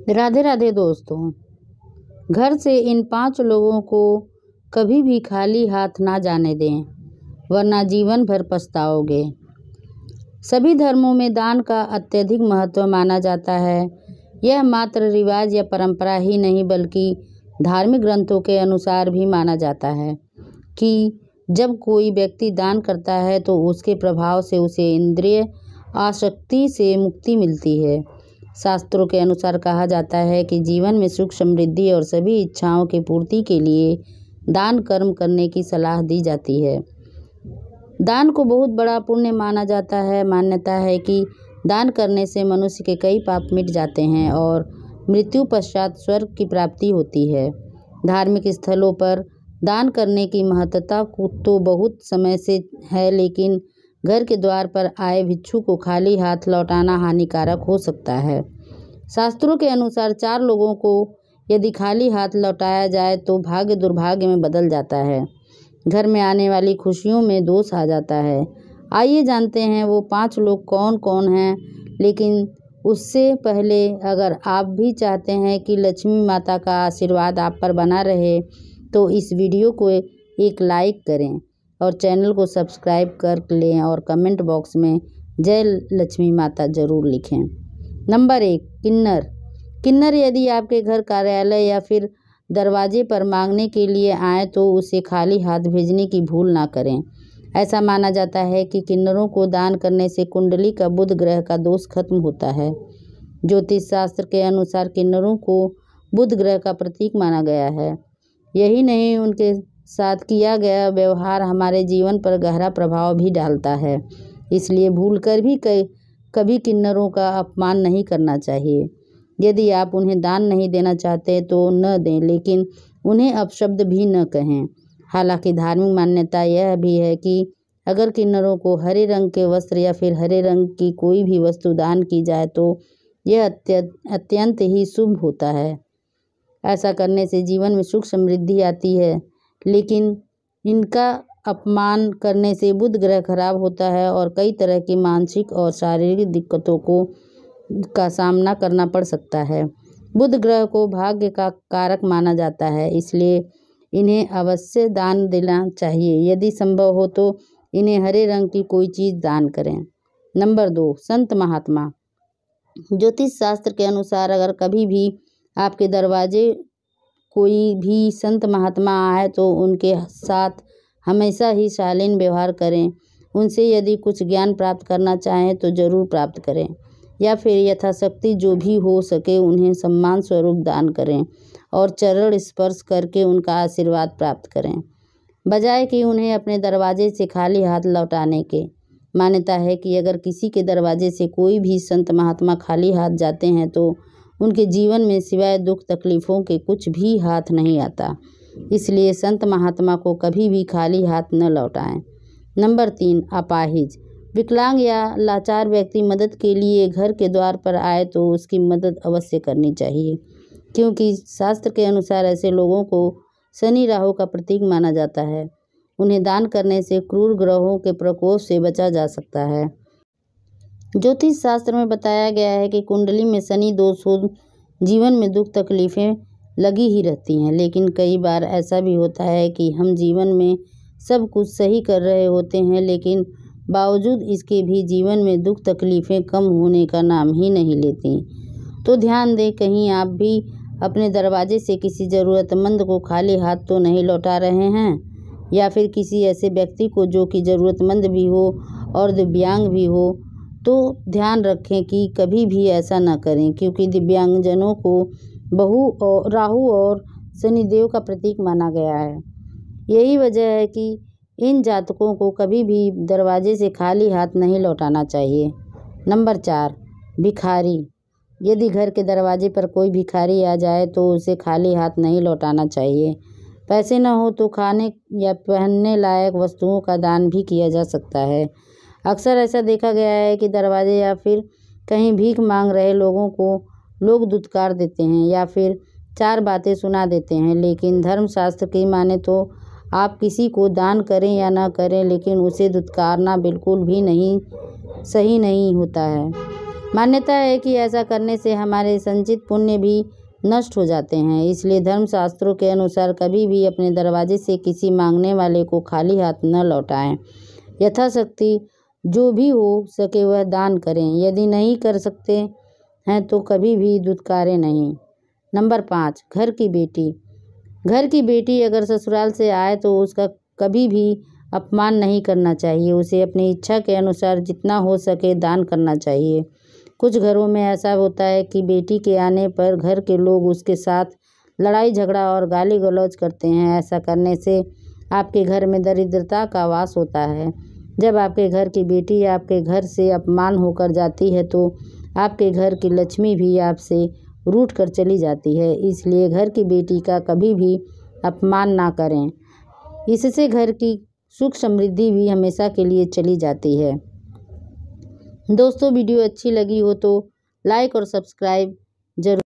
राधे राधे दोस्तों। घर से इन 5 लोगों को कभी भी खाली हाथ ना जाने दें, वरना जीवन भर पछताओगे। सभी धर्मों में दान का अत्यधिक महत्व माना जाता है। यह मात्र रिवाज या परंपरा ही नहीं बल्कि धार्मिक ग्रंथों के अनुसार भी माना जाता है कि जब कोई व्यक्ति दान करता है तो उसके प्रभाव से उसे इंद्रिय आसक्ति से मुक्ति मिलती है। शास्त्रों के अनुसार कहा जाता है कि जीवन में सुख समृद्धि और सभी इच्छाओं की पूर्ति के लिए दान कर्म करने की सलाह दी जाती है। दान को बहुत बड़ा पुण्य माना जाता है। मान्यता है कि दान करने से मनुष्य के कई पाप मिट जाते हैं और मृत्यु पश्चात स्वर्ग की प्राप्ति होती है। धार्मिक स्थलों पर दान करने की महत्ता तो बहुत समय से है, लेकिन घर के द्वार पर आए भिक्षु को खाली हाथ लौटाना हानिकारक हो सकता है। शास्त्रों के अनुसार 4 लोगों को यदि खाली हाथ लौटाया जाए तो भाग्य दुर्भाग्य में बदल जाता है। घर में आने वाली खुशियों में दोष आ जाता है। आइए जानते हैं वो 5 लोग कौन कौन हैं। लेकिन उससे पहले अगर आप भी चाहते हैं कि लक्ष्मी माता का आशीर्वाद आप पर बना रहे तो इस वीडियो को एक लाइक करें और चैनल को सब्सक्राइब कर लें और कमेंट बॉक्स में जय लक्ष्मी माता जरूर लिखें। नंबर 1, किन्नर। किन्नर यदि आपके घर, कार्यालय या फिर दरवाजे पर मांगने के लिए आए तो उसे खाली हाथ भेजने की भूल ना करें। ऐसा माना जाता है कि किन्नरों को दान करने से कुंडली का बुध ग्रह का दोष खत्म होता है। ज्योतिष शास्त्र के अनुसार किन्नरों को बुध ग्रह का प्रतीक माना गया है। यही नहीं, उनके साथ किया गया व्यवहार हमारे जीवन पर गहरा प्रभाव भी डालता है। इसलिए भूलकर भी कभी किन्नरों का अपमान नहीं करना चाहिए। यदि आप उन्हें दान नहीं देना चाहते तो न दें, लेकिन उन्हें अपशब्द भी न कहें। हालांकि धार्मिक मान्यता यह भी है कि अगर किन्नरों को हरे रंग के वस्त्र या फिर हरे रंग की कोई भी वस्तु दान की जाए तो यह अत्यंत ही शुभ होता है। ऐसा करने से जीवन में सुख समृद्धि आती है, लेकिन इनका अपमान करने से बुध ग्रह खराब होता है और कई तरह की मानसिक और शारीरिक दिक्कतों का सामना करना पड़ सकता है। बुध ग्रह को भाग्य का कारक माना जाता है, इसलिए इन्हें अवश्य दान देना चाहिए। यदि संभव हो तो इन्हें हरे रंग की कोई चीज़ दान करें। नंबर 2, संत महात्मा। ज्योतिष शास्त्र के अनुसार अगर कभी भी आपके दरवाजे कोई भी संत महात्मा आए तो उनके साथ हमेशा ही शालीन व्यवहार करें। उनसे यदि कुछ ज्ञान प्राप्त करना चाहें तो ज़रूर प्राप्त करें, या फिर यथाशक्ति जो भी हो सके उन्हें सम्मान स्वरूप दान करें और चरण स्पर्श करके उनका आशीर्वाद प्राप्त करें, बजाय कि उन्हें अपने दरवाजे से खाली हाथ लौटाने के। मान्यता है कि अगर किसी के दरवाजे से कोई भी संत महात्मा खाली हाथ जाते हैं तो उनके जीवन में सिवाय दुख तकलीफ़ों के कुछ भी हाथ नहीं आता। इसलिए संत महात्मा को कभी भी खाली हाथ न लौटाएं। नंबर 3, अपाहिज। विकलांग या लाचार व्यक्ति मदद के लिए घर के द्वार पर आए तो उसकी मदद अवश्य करनी चाहिए, क्योंकि शास्त्र के अनुसार ऐसे लोगों को शनि राहु का प्रतीक माना जाता है। उन्हें दान करने से क्रूर ग्रहों के प्रकोप से बचा जा सकता है। ज्योतिष शास्त्र में बताया गया है कि कुंडली में शनि दोष हो जीवन में दुख तकलीफ़ें लगी ही रहती हैं, लेकिन कई बार ऐसा भी होता है कि हम जीवन में सब कुछ सही कर रहे होते हैं, लेकिन बावजूद इसके भी जीवन में दुख तकलीफ़ें कम होने का नाम ही नहीं लेती। तो ध्यान दें, कहीं आप भी अपने दरवाजे से किसी ज़रूरतमंद को खाली हाथ तो नहीं लौटा रहे हैं, या फिर किसी ऐसे व्यक्ति को जो कि ज़रूरतमंद भी हो और दिव्यांग भी हो। तो ध्यान रखें कि कभी भी ऐसा ना करें, क्योंकि दिव्यांगजनों को राहु और शनिदेव का प्रतीक माना गया है। यही वजह है कि इन जातकों को कभी भी दरवाजे से खाली हाथ नहीं लौटाना चाहिए। नंबर 4, भिखारी। यदि घर के दरवाजे पर कोई भिखारी आ जाए तो उसे खाली हाथ नहीं लौटाना चाहिए। पैसे न हो तो खाने या पहनने लायक वस्तुओं का दान भी किया जा सकता है। अक्सर ऐसा देखा गया है कि दरवाजे या फिर कहीं भीख मांग रहे लोगों को लोग दुत्कार देते हैं या फिर 4 बातें सुना देते हैं, लेकिन धर्मशास्त्र की माने तो आप किसी को दान करें या ना करें, लेकिन उसे दुत्कारना बिल्कुल भी सही नहीं होता है। मान्यता है कि ऐसा करने से हमारे संचित पुण्य भी नष्ट हो जाते हैं। इसलिए धर्मशास्त्रों के अनुसार कभी भी अपने दरवाजे से किसी मांगने वाले को खाली हाथ न लौटाएं। यथाशक्ति जो भी हो सके वह दान करें। यदि नहीं कर सकते हैं तो कभी भी दुत्कारें नहीं। नंबर 5, घर की बेटी। घर की बेटी अगर ससुराल से आए तो उसका कभी भी अपमान नहीं करना चाहिए। उसे अपनी इच्छा के अनुसार जितना हो सके दान करना चाहिए। कुछ घरों में ऐसा होता है कि बेटी के आने पर घर के लोग उसके साथ लड़ाई झगड़ा और गाली गलौज करते हैं। ऐसा करने से आपके घर में दरिद्रता का वास होता है। जब आपके घर की बेटी आपके घर से अपमान होकर जाती है तो आपके घर की लक्ष्मी भी आपसे रूठ कर चली जाती है। इसलिए घर की बेटी का कभी भी अपमान ना करें। इससे घर की सुख समृद्धि भी हमेशा के लिए चली जाती है। दोस्तों, वीडियो अच्छी लगी हो तो लाइक और सब्सक्राइब जरूर